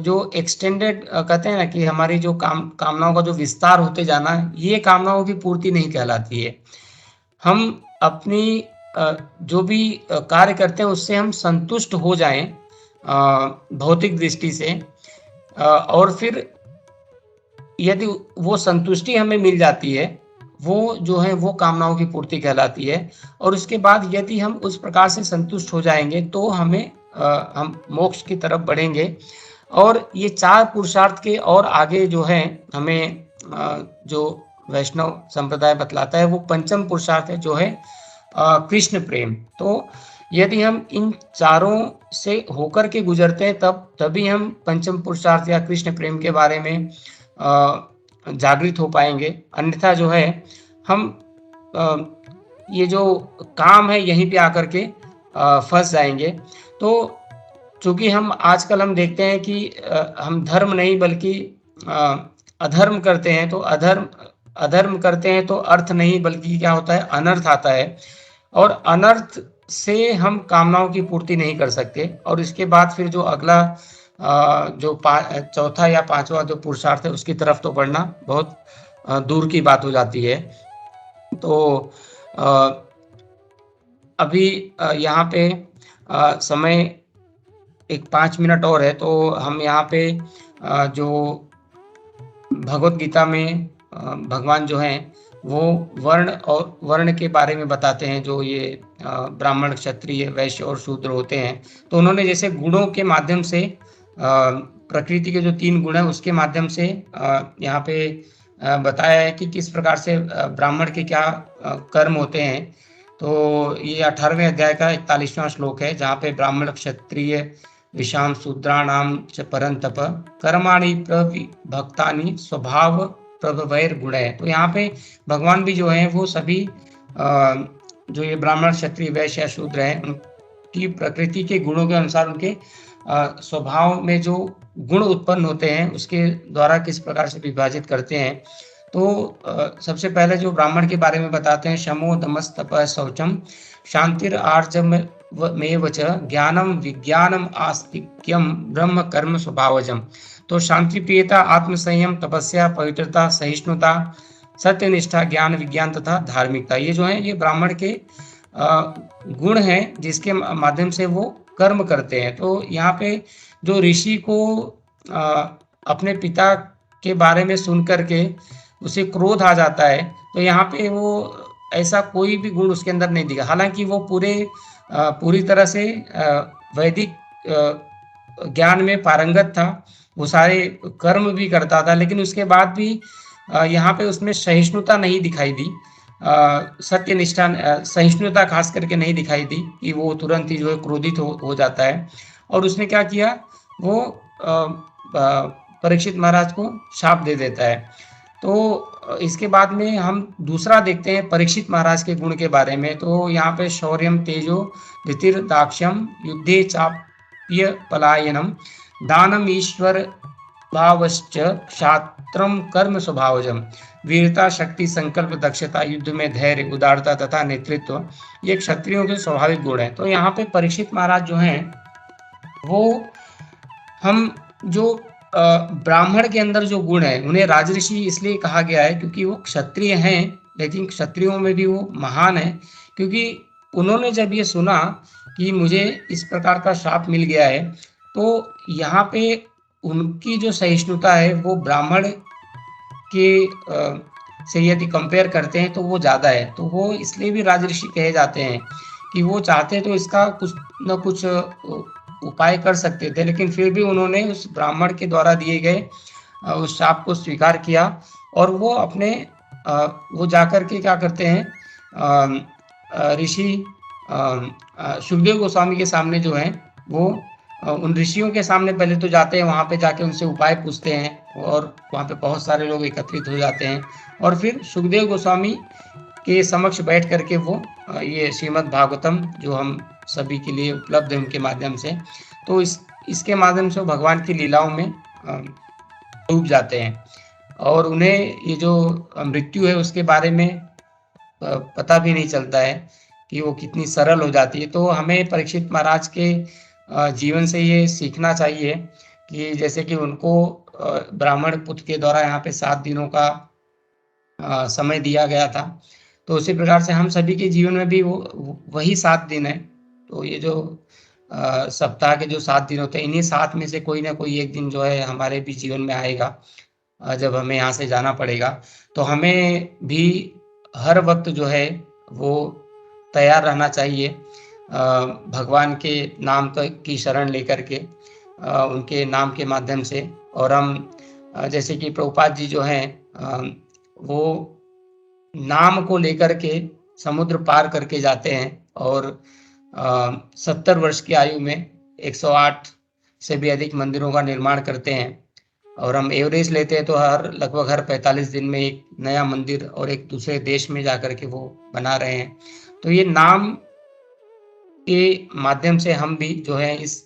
जो एक्सटेंडेड कहते हैं ना कि हमारी जो कामनाओं का जो विस्तार होते जाना है, ये कामनाओं की पूर्ति नहीं कहलाती है। हम अपनी जो भी कार्य करते हैं उससे हम संतुष्ट हो जाएं भौतिक दृष्टि से, और फिर यदि वो संतुष्टि हमें मिल जाती है, वो जो है वो कामनाओं की पूर्ति कहलाती है। और उसके बाद यदि हम उस प्रकार से संतुष्ट हो जाएंगे तो हम मोक्ष की तरफ बढ़ेंगे। और ये 4 पुरुषार्थ के और आगे जो है हमें जो वैष्णव संप्रदाय बतलाता है वो पंचम पुरुषार्थ है, जो है कृष्ण प्रेम। तो यदि हम इन चारों से होकर के गुजरते हैं तभी हम पंचम पुरुषार्थ या कृष्ण प्रेम के बारे में जागृत हो पाएंगे। अन्यथा जो है हम ये जो काम है यहीं पे आकर के फँस जाएँगे। तो चूँकि हम देखते हैं कि हम धर्म नहीं बल्कि अधर्म करते हैं, तो अधर्म अधर्म करते हैं तो अर्थ नहीं बल्कि क्या होता है, अनर्थ आता है और अनर्थ से हम कामनाओं की पूर्ति नहीं कर सकते और इसके बाद फिर जो अगला चौथा या पाँचवाँ जो पुरुषार्थ है उसकी तरफ तो बढ़ना बहुत दूर की बात हो जाती है। तो अ, अभी यहाँ पे समय एक 5 मिनट और है, तो हम यहाँ पे जो भगवत गीता में भगवान जो हैं वो वर्ण के बारे में बताते हैं, जो ये ब्राह्मण, क्षत्रिय, वैश्य और शूद्र होते हैं। तो उन्होंने जैसे गुणों के माध्यम से प्रकृति के जो 3 गुण हैं उसके माध्यम से यहाँ पे बताया है कि किस प्रकार से ब्राह्मण के क्या कर्म होते हैं। तो ये 18वें अध्याय का 41वां श्लोक है, जहाँ पे ब्राह्मण, क्षत्रिय, विषाम शूद्राणाम च परंतप कर्माणि प्रविभक्तानि स्वभाव प्रभवैर गुण है। तो यहाँ पे भगवान भी जो है वो सभी जो ये ब्राह्मण, क्षत्रिय, वैश्य या शूद्र हैं उनकी प्रकृति के गुणों के अनुसार उनके स्वभाव में जो गुण उत्पन्न होते हैं उसके द्वारा किस प्रकार से विभाजित करते हैं। तो सबसे पहले जो ब्राह्मण के बारे में बताते हैं, शमो दमस तपः शौचम शांतिर आर्जम मेव च ज्ञानम विज्ञानम आस्तिक्यम ब्रह्म कर्म स्वभावजम। तो शांति प्रियता, आत्मसंयम, तपस्या, पवित्रता, सहिष्णुता, सत्यनिष्ठा, ज्ञान, विज्ञान तथा धार्मिकता, ये जो है ये ब्राह्मण के गुण हैं जिसके माध्यम से वो कर्म करते हैं। तो यहाँ पे जो ऋषि को अपने पिता के बारे में सुन करके उसे क्रोध आ जाता है, तो यहाँ पे वो ऐसा कोई भी गुण उसके अंदर नहीं दिखा। हालांकि वो पूरी तरह से वैदिक ज्ञान में पारंगत था, वो सारे कर्म भी करता था, लेकिन उसके बाद भी यहाँ पे उसमें सहिष्णुता नहीं दिखाई दी। सत्यनिष्ठा, सहिष्णुता खास करके नहीं दिखाई दी कि वो तुरंत ही जो है क्रोधित हो जाता है। और उसने क्या किया, वो परीक्षित महाराज को शाप दे देता है। तो इसके बाद में हम दूसरा देखते हैं परीक्षित महाराज के गुण के बारे में। तो यहाँ पे शौर्यम तेजो धृतिर दाक्ष्यम युद्धे चाप्य पलायनम दानम ईश्वर भावश्च क्षात्रम कर्म स्वभावजम, वीरता, शक्ति, संकल्प, दक्षता, युद्ध में धैर्य, उदारता तथा नेतृत्व, ये क्षत्रियों के स्वाभाविक गुण हैं। तो यहाँ पे परीक्षित महाराज जो हैं वो हम जो ब्राह्मण के अंदर जो गुण है उन्हें राजऋषि इसलिए कहा गया है क्योंकि वो क्षत्रिय हैं, लेकिन क्षत्रियों में भी वो महान है, क्योंकि उन्होंने जब ये सुना कि मुझे इस प्रकार का शाप मिल गया है, तो यहाँ पे उनकी जो सहिष्णुता है वो ब्राह्मण के से यदि कंपेयर करते हैं तो वो ज़्यादा है। तो वो इसलिए भी राजऋषि कहे जाते हैं कि वो चाहते तो इसका कुछ न कुछ उपाय कर सकते थे, लेकिन फिर भी उन्होंने उस ब्राह्मण के द्वारा दिए गए उस शाप को स्वीकार किया और वो अपने वो जाकर के क्या करते हैं, ऋषि सुखदेव गोस्वामी के सामने जो है वो उन ऋषियों के सामने पहले तो जाते हैं, वहाँ पे जाके उनसे उपाय पूछते हैं और वहाँ पे बहुत सारे लोग एकत्रित हो जाते हैं और फिर सुखदेव गोस्वामी के समक्ष बैठ करके वो ये श्रीमद् भागवतम जो हम सभी के लिए उपलब्ध है उनके माध्यम से, तो इसके माध्यम से भगवान की लीलाओं में डूब जाते हैं और उन्हें ये जो मृत्यु है उसके बारे में पता भी नहीं चलता है कि वो कितनी सरल हो जाती है। तो हमें परीक्षित महाराज के जीवन से ये सीखना चाहिए कि जैसे कि उनको ब्राह्मण पुत्र के द्वारा यहाँ पे 7 दिनों का समय दिया गया था, तो उसी प्रकार से हम सभी के जीवन में भी वही 7 दिन है। तो ये जो सप्ताह के जो 7 दिन होते हैं, इन्हीं 7 में से कोई ना कोई एक दिन जो है हमारे भी जीवन में आएगा जब हमें यहाँ से जाना पड़ेगा। तो हमें भी हर वक्त जो है वो तैयार रहना चाहिए भगवान के नाम की शरण लेकर के, उनके नाम के माध्यम से। और हम जैसे कि प्रभुपाद जी जो हैं वो नाम को लेकर के समुद्र पार करके जाते हैं और 70 वर्ष की आयु में 108 से भी अधिक मंदिरों का निर्माण करते हैं। और हम एवरेज लेते हैं तो लगभग हर 45 दिन में एक नया मंदिर और एक दूसरे देश में जाकर के वो बना रहे हैं। तो ये नाम के माध्यम से हम भी जो है इस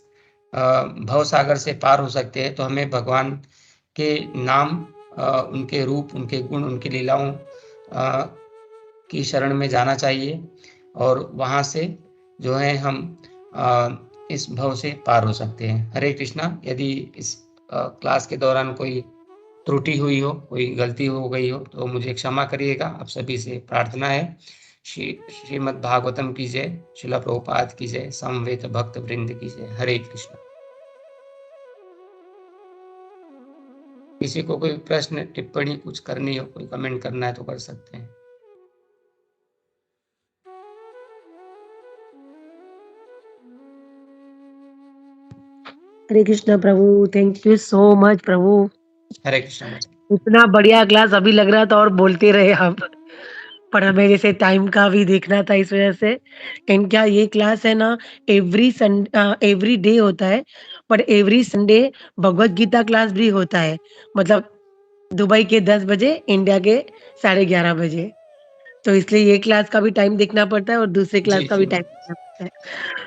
भव सागर से पार हो सकते हैं। तो हमें भगवान के नाम, उनके रूप, उनके गुण, उनकी लीलाओं की शरण में जाना चाहिए और वहाँ से जो है हम इस भव से पार हो सकते हैं। हरे कृष्णा। यदि इस क्लास के दौरान कोई त्रुटि हुई हो, कोई गलती हो गई हो तो मुझे क्षमा करिएगा। आप सभी से प्रार्थना है। श्रीमद् भागवतम की जय, श्रील प्रभुपाद की जय, समवेत भक्त वृंद की जय। हरे कृष्ण। किसी को कोई प्रश्न, टिप्पणी कुछ करनी हो, कोई कमेंट करना है तो कर सकते हैं। हरे कृष्णा प्रभु, थैंक यू सो मच प्रभु। हरे कृष्ण। इतना बढ़िया क्लास अभी लग रहा था और बोलते रहे आप, पर हमें जैसे टाइम का भी देखना था इस वजह से। एंड क्या ये क्लास है ना, एवरी डे होता है, पर every Sunday Bhagavad Gita class भी होता है। मतलब दुबई के 10 बजे, इंडिया के 11:30 बजे। तो इसलिए ये क्लास का भी टाइम देखना पड़ता है और दूसरे क्लास जी, का जी। भी टाइम देखना पड़ता है।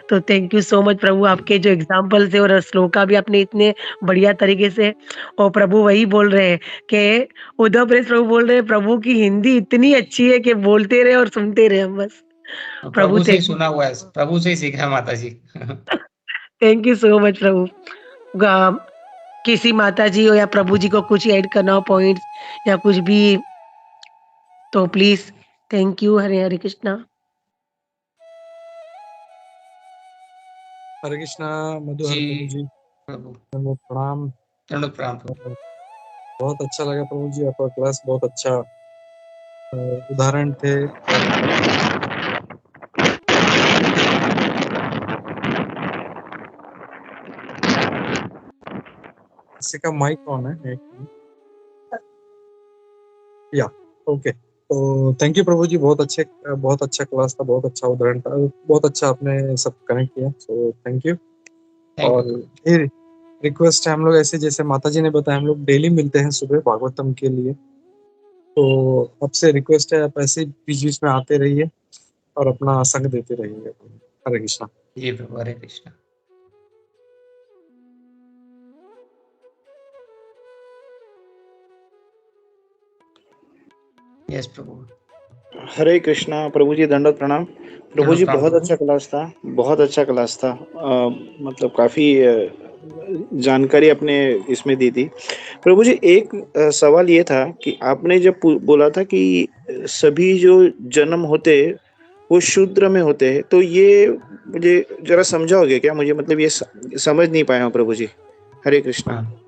तो थैंक यू सो मच प्रभु, आपके जो एग्जाम्पल थे और श्लोका भी आपने इतने बढ़िया तरीके से। और प्रभु वही बोल रहे हैं कि उद्धव प्रेस प्रभु बोल रहे हैं, प्रभु की हिंदी इतनी अच्छी है कि बोलते रहे और सुनते रहे हम बस। प्रभु प्रभु से ही थैंक सुना हुआ है, प्रभु से ही सीखा है माता जी। थैंक यू सो मच प्रभु। किसी माता जी हो या प्रभु जी को कुछ ऐड करना हो पॉइंट्स या कुछ भी, तो please. Thank you. Hare Hare Krishna. Hare Krishna Madhuhar ji प्रभु जी, प्रभु, प्रणाम। दंडवत प्रणाम प्रभु। बहुत अच्छा लगा प्रभु जी, आपका क्लास बहुत अच्छा उदाहरण थे। किसी का माइक ऑन है? एक मिनट। या ओके। तो थैंक यू प्रभु जी, बहुत अच्छा क्लास था, बहुत अच्छा उदाहरण था, बहुत अच्छा आपने सब कनेक्ट किया, सो थैंक यू। थैंक और यू। फिर रिक्वेस्ट है, हम लोग ऐसे जैसे माता जी ने बताया, हम लोग डेली मिलते हैं सुबह भागवतम के लिए। तो आपसे रिक्वेस्ट है, आप ऐसे बीच बीच में आते रहिए और अपना संग देते रहिए। हरे कृष्णा। जी प्रभु। हरे कृष्णा। यस प्रभु। हरे कृष्णा प्रभु जी, दंडवत प्रणाम प्रभु दंडवत जी। प्रणाम बहुत प्रभु। अच्छा क्लास था, बहुत अच्छा क्लास था। मतलब काफी जानकारी आपने इसमें दी थी प्रभु जी। एक सवाल ये था कि आपने जब बोला था कि सभी जो जन्म होते वो शूद्र में होते हैं, तो ये मुझे जरा समझाओगे क्या? मुझे मतलब ये समझ नहीं पाया हूँ प्रभु जी। हरे कृष्णा। हाँ,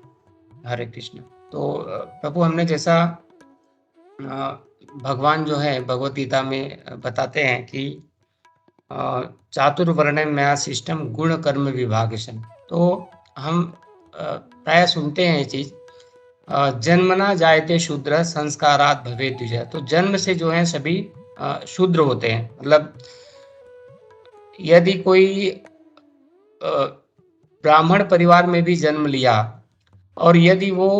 हरे कृष्ण। तो प्रभु हमने जैसा भगवान जो है भगवत गीता में बताते हैं कि चातुर्वर्ण्य मया सिस्टम गुण कर्म विभागशन। तो हम प्राय सुनते हैं ये चीज, जन्मना जायते शूद्र संस्कारात भवेत् द्विजः। तो जन्म से जो है सभी शूद्र होते हैं। मतलब यदि कोई ब्राह्मण परिवार में भी जन्म लिया और यदि वो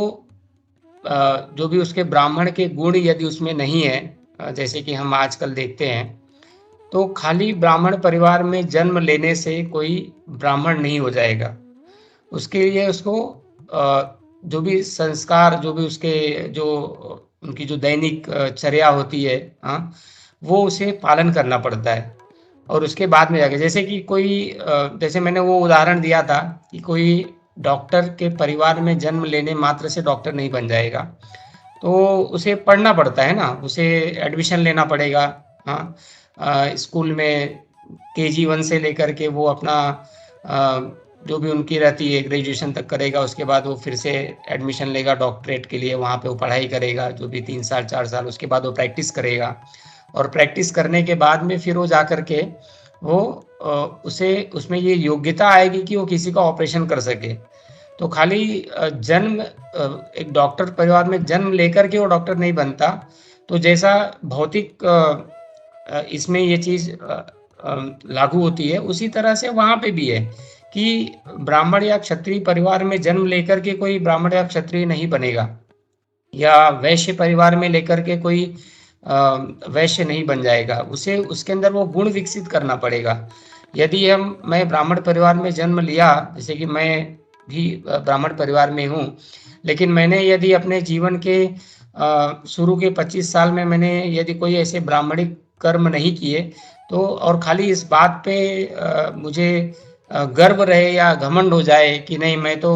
जो भी उसके ब्राह्मण के गुण यदि उसमें नहीं है, जैसे कि हम आजकल देखते हैं, तो खाली ब्राह्मण परिवार में जन्म लेने से कोई ब्राह्मण नहीं हो जाएगा। उसके लिए उसको जो भी संस्कार, जो भी उसके जो उनकी जो दैनिक चर्या होती है, हाँ, वो उसे पालन करना पड़ता है। और उसके बाद में जाके, जैसे कि कोई जैसे मैंने वो उदाहरण दिया था कि कोई डॉक्टर के परिवार में जन्म लेने मात्र से डॉक्टर नहीं बन जाएगा, तो उसे पढ़ना पड़ता है ना, उसे एडमिशन लेना पड़ेगा। हाँ, स्कूल में KG 1 से लेकर के वो अपना जो भी उनकी रहती है ग्रेजुएशन तक करेगा। उसके बाद वो फिर से एडमिशन लेगा डॉक्टरेट के लिए, वहाँ पे वो पढ़ाई करेगा जो भी 3 साल 4 साल। उसके बाद वो प्रैक्टिस करेगा और प्रैक्टिस करने के बाद में फिर वो जा कर के वो उसे उसमें ये योग्यता आएगी कि वो किसी का ऑपरेशन कर सके। तो खाली जन्म एक डॉक्टर परिवार में जन्म लेकर के वो डॉक्टर नहीं बनता। तो जैसा भौतिक इसमें ये चीज़ लागू होती है, उसी तरह से वहाँ पे भी है कि ब्राह्मण या क्षत्रिय परिवार में जन्म लेकर के कोई ब्राह्मण या क्षत्रिय नहीं बनेगा, या वैश्य परिवार में लेकर के कोई वैश्य नहीं बन जाएगा। उसे उसके अंदर वो गुण विकसित करना पड़ेगा। यदि मैं ब्राह्मण परिवार में जन्म लिया, जैसे कि मैं भी ब्राह्मण परिवार में हूँ, लेकिन मैंने यदि अपने जीवन के शुरू के 25 साल में मैंने यदि कोई ऐसे ब्राह्मणिक कर्म नहीं किए, तो और खाली इस बात पे मुझे गर्व रहे या घमंड हो जाए कि नहीं, मैं तो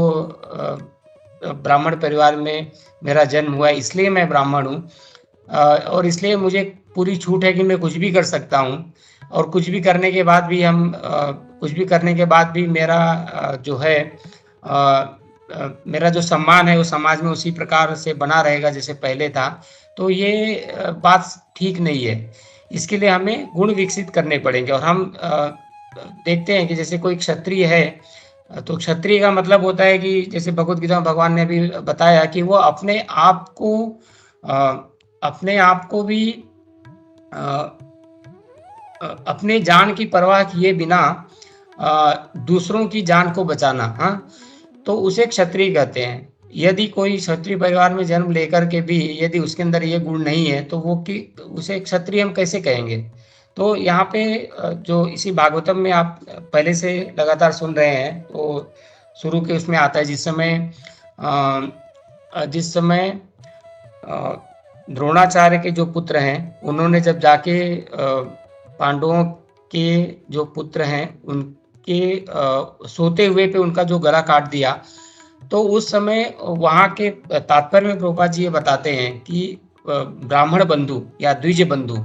ब्राह्मण परिवार में मेरा जन्म हुआ है, इसलिए मैं ब्राह्मण हूँ, और इसलिए मुझे पूरी छूट है कि मैं कुछ भी कर सकता हूँ, और कुछ भी करने के बाद भी मेरा जो है मेरा जो सम्मान है वो समाज में उसी प्रकार से बना रहेगा जैसे पहले था। तो ये बात ठीक नहीं है। इसके लिए हमें गुण विकसित करने पड़ेंगे, और हम देखते हैं कि जैसे कोई क्षत्रिय है, तो क्षत्रिय का मतलब होता है कि जैसे भगवत गीता में भगवान ने अभी बताया कि वो अपने आप को भी अपने जान की परवाह किए बिना दूसरों की जान को बचाना, हाँ, तो उसे क्षत्रिय कहते हैं। यदि कोई क्षत्रिय परिवार में जन्म लेकर के भी यदि उसके अंदर ये गुण नहीं है, तो उसे क्षत्रिय हम कैसे कहेंगे? तो यहाँ पे जो इसी भागवतम में आप पहले से लगातार सुन रहे हैं, तो शुरू के उसमें आता है जिस समय द्रोणाचार्य के जो पुत्र हैं, उन्होंने जब जाके पांडवों के जो पुत्र हैं उनके सोते हुए पे उनका जो गला काट दिया, तो उस समय वहाँ के तात्पर्य में प्रभुपाद जी ये बताते हैं कि ब्राह्मण बंधु या द्विज बंधु,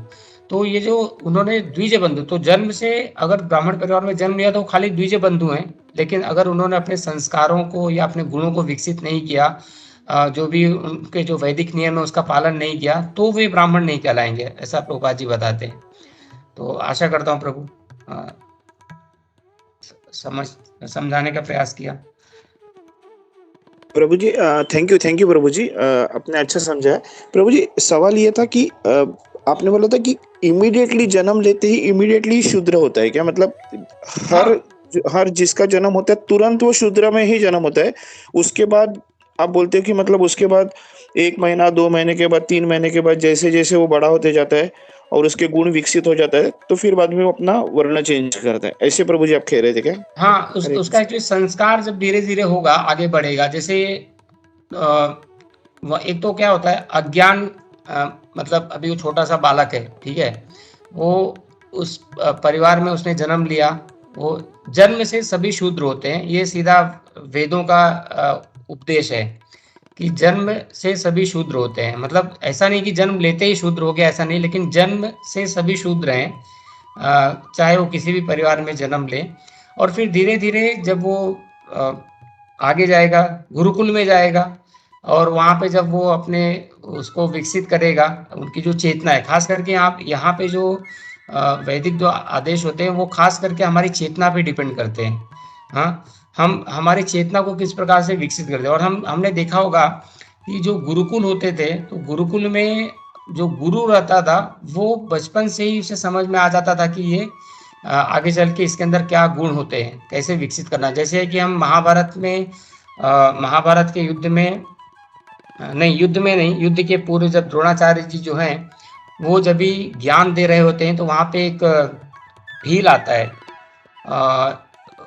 तो ये जो उन्होंने द्विज बंधु, तो जन्म से अगर ब्राह्मण परिवार में जन्म लिया तो खाली द्विज बंधु हैं, लेकिन अगर उन्होंने अपने संस्कारों को या अपने गुणों को विकसित नहीं किया, जो भी उनके जो वैदिक नियम है उसका पालन नहीं किया, तो वे ब्राह्मण नहीं कहलाएंगे, ऐसा प्रभुपाद जी बताते हैं। तो आशा करता हूँ प्रभु समझाने का प्रयास किया। प्रभु जी थैंक यू प्रभु जी, आपने अच्छा समझा है। प्रभु जी सवाल ये था कि आपने बोला था कि इमीडिएटली जन्म लेते ही इमीडिएटली शूद्र होता है क्या? मतलब हर जिसका जन्म होता है तुरंत वो शूद्र में ही जन्म होता है? उसके बाद आप बोलते हो कि मतलब उसके बाद 1 महीना 2 महीने के बाद 3 महीने के बाद जैसे जैसे वो बड़ा होते जाता है और उसके गुण विकसित हो जाता है, तो फिर बाद में वो अपना वर्ण चेंज करता है, ऐसे प्रभु जी आप कह रहे थे क्या? हाँ, उसका एक्चुअली संस्कार जब धीरे धीरे होगा, आगे बढ़ेगा। जैसे एक तो क्या होता है अज्ञान, मतलब अभी वो छोटा सा बालक है, ठीक है, वो उस परिवार में उसने जन्म लिया, वो जन्म से सभी शूद्र होते हैं, ये सीधा वेदों का उपदेश है कि जन्म से सभी शूद्र होते हैं। मतलब ऐसा नहीं कि जन्म लेते ही शूद्र हो गया, ऐसा नहीं, लेकिन जन्म से सभी शूद्र हैं, चाहे वो किसी भी परिवार में जन्म ले। और फिर धीरे धीरे जब वो आगे जाएगा, गुरुकुल में जाएगा, और वहाँ पे जब वो अपने उसको विकसित करेगा, उनकी जो चेतना है, खास करके यहाँ पे जो वैदिक जो आदेश होते हैं वो खास करके हमारी चेतना पे डिपेंड करते हैं। हाँ, हम हमारी चेतना को किस प्रकार से विकसित करते हैं। और हमने देखा होगा कि जो गुरुकुल होते थे, तो गुरुकुल में जो गुरु रहता था वो बचपन से ही उसे समझ में आ जाता था कि ये आगे चल के इसके अंदर क्या गुण होते हैं, कैसे विकसित करना। जैसे कि हम महाभारत के युद्ध के पूर्व जब द्रोणाचार्य जी जो हैं वो जब भी ज्ञान दे रहे होते हैं, तो वहाँ पे एक भील आता है,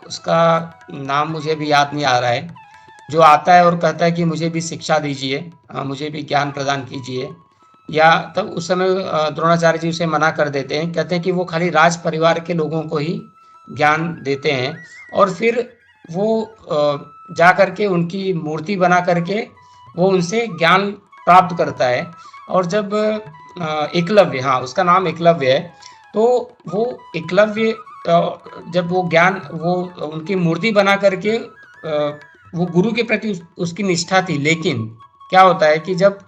उसका नाम मुझे भी याद नहीं आ रहा है, जो आता है और कहता है कि मुझे भी शिक्षा दीजिए, मुझे भी ज्ञान प्रदान कीजिए। या तब उस समय द्रोणाचार्य जी उसे मना कर देते हैं, कहते हैं कि वो खाली राज परिवार के लोगों को ही ज्ञान देते हैं। और फिर वो जा करके उनकी मूर्ति बना करके वो उनसे ज्ञान प्राप्त करता है। और जब एकलव्य, हाँ उसका नाम एकलव्य है, तो वो एकलव्य जब वो ज्ञान वो उनकी मूर्ति बना करके वो गुरु के प्रति उसकी निष्ठा थी। लेकिन क्या होता है कि जब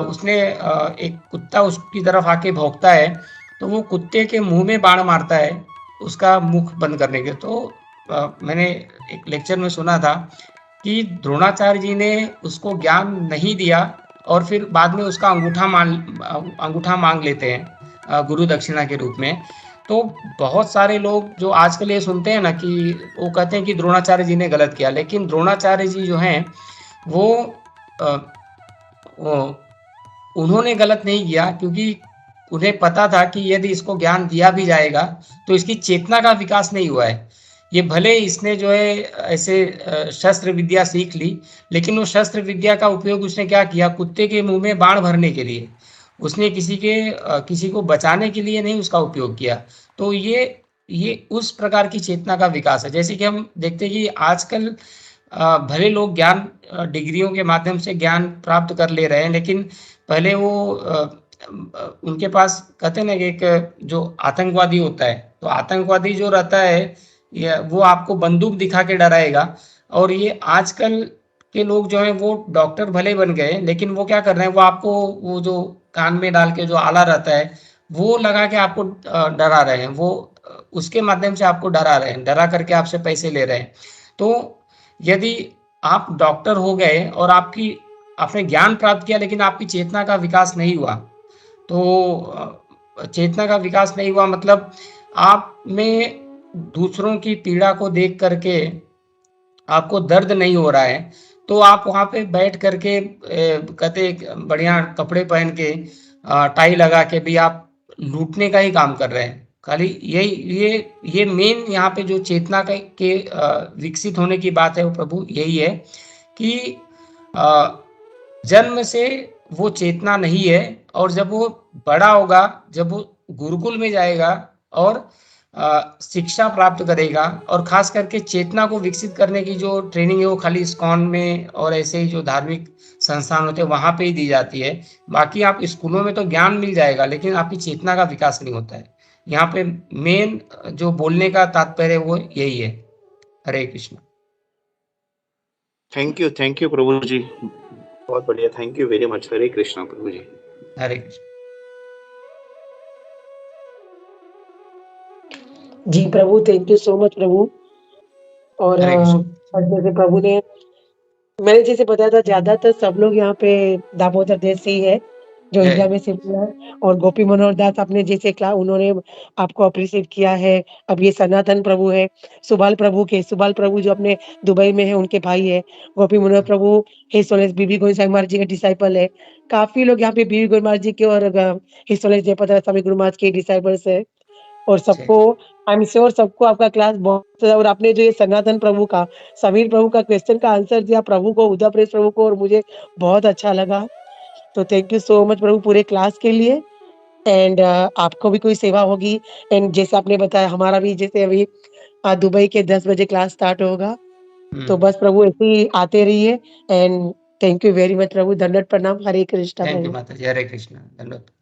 उसने एक कुत्ता उसकी तरफ आके भौंकता है, तो वो कुत्ते के मुंह में बाण मारता है उसका मुख बंद करने के। तो मैंने एक लेक्चर में सुना था कि द्रोणाचार्य जी ने उसको ज्ञान नहीं दिया और फिर बाद में उसका अंगूठा मांग लेते हैं गुरु दक्षिणा के रूप में। तो बहुत सारे लोग जो आजकल ये सुनते हैं ना कि वो कहते हैं कि द्रोणाचार्य जी ने गलत किया, लेकिन द्रोणाचार्य जी जो हैं वो उन्होंने गलत नहीं किया, क्योंकि उन्हें पता था कि यदि इसको ज्ञान दिया भी जाएगा तो इसकी चेतना का विकास नहीं हुआ है। ये भले इसने जो है ऐसे शस्त्र विद्या सीख ली, लेकिन वो शस्त्र विद्या का उपयोग उसने क्या किया, कुत्ते के मुंह में बाण भरने के लिए। उसने किसी को बचाने के लिए नहीं उसका उपयोग किया। तो ये उस प्रकार की चेतना का विकास है। जैसे कि हम देखते हैं कि आजकल भले लोग ज्ञान डिग्रियों के माध्यम से ज्ञान प्राप्त कर ले रहे हैं, लेकिन पहले वो उनके पास कहते हैं ना कि एक जो आतंकवादी होता है, तो आतंकवादी जो रहता है वो आपको बंदूक दिखा के डराएगा। और ये आजकल के लोग जो हैं वो डॉक्टर भले बन गए, लेकिन वो क्या कर रहे हैं, वो आपको वो जो कान में डाल के जो आला रहता है वो लगा के आपको डरा रहे हैं। वो उसके माध्यम से आपको डरा रहे हैं, डरा करके आपसे पैसे ले रहे हैं। तो यदि आप डॉक्टर हो गए और आपने ज्ञान प्राप्त किया, लेकिन आपकी चेतना का विकास नहीं हुआ, तो चेतना का विकास नहीं हुआ मतलब आप में दूसरों की पीड़ा को देख करके आपको दर्द नहीं हो रहा है, तो आप वहाँ पे बैठ करके कहते बढ़िया कपड़े पहन के टाई लगा के भी आप लूटने का ही काम कर रहे हैं। खाली ये मेन यहाँ पे जो चेतना के विकसित होने की बात है वो प्रभु यही है कि जन्म से वो चेतना नहीं है, और जब वो बड़ा होगा, जब वो गुरुकुल में जाएगा और शिक्षा प्राप्त करेगा, और खास करके चेतना को विकसित करने की जो ट्रेनिंग है वो खाली इस्कॉन में और ऐसे ही जो धार्मिक संस्थान होते हैं वहाँ पे ही दी जाती है। बाकी आप स्कूलों में तो ज्ञान मिल जाएगा, लेकिन आपकी चेतना का विकास नहीं होता है। यहाँ पे मेन जो बोलने का तात्पर्य वो यही है। हरे कृष्ण। थैंक यू प्रभु जी, बहुत बढ़िया, thank you very much. Hare Krishna प्रभु जी। हरे कृष्ण। जी प्रभु, थैंक यू सो मच प्रभु। और हरे कृष्ण। जैसे प्रभु ने मैंने जैसे बताया था, ज्यादातर सब लोग यहाँ पे दामोदर देश से ही है जो इंडिया में शिफ्ट हुआ है। और गोपी मनोहर दास आपने जैसे उन्होंने आपको अप्रिशिएट किया है। अब ये सनातन प्रभु है, सुबाल प्रभु जो अपने दुबई में है, उनके भाई है। गोपी मनोहर प्रभु हिज ऑनेस्ट बीबी गोविंद महाराज जी के डिसाइपल है। काफी लोग यहाँ पे बीबी गोविंद महाराज जी के और हिज ऑनेस्ट जयपत स्वामी गुरु महाराज के डिसाइपल्स है। और सबको आई एम श्योर सबको आपका क्लास बहुत। और आपने जो ये सनातन प्रभु का, समीर प्रभु का क्वेश्चन का आंसर दिया प्रभु को, उदय प्रेस प्रभु को, और मुझे बहुत अच्छा लगा। तो थैंक यू सो मच प्रभु पूरे क्लास के लिए। एंड आपको भी कोई सेवा होगी, एंड जैसे आपने बताया हमारा भी जैसे अभी दुबई के 10 बजे क्लास स्टार्ट होगा, तो बस प्रभु ऐसे ही आते रहिए। And thank you very much प्रभु। दंडवत प्रणाम। हरे कृष्णा थैंक यू प्रभु। माता जी। हरे कृष्ण। धन्यवाद।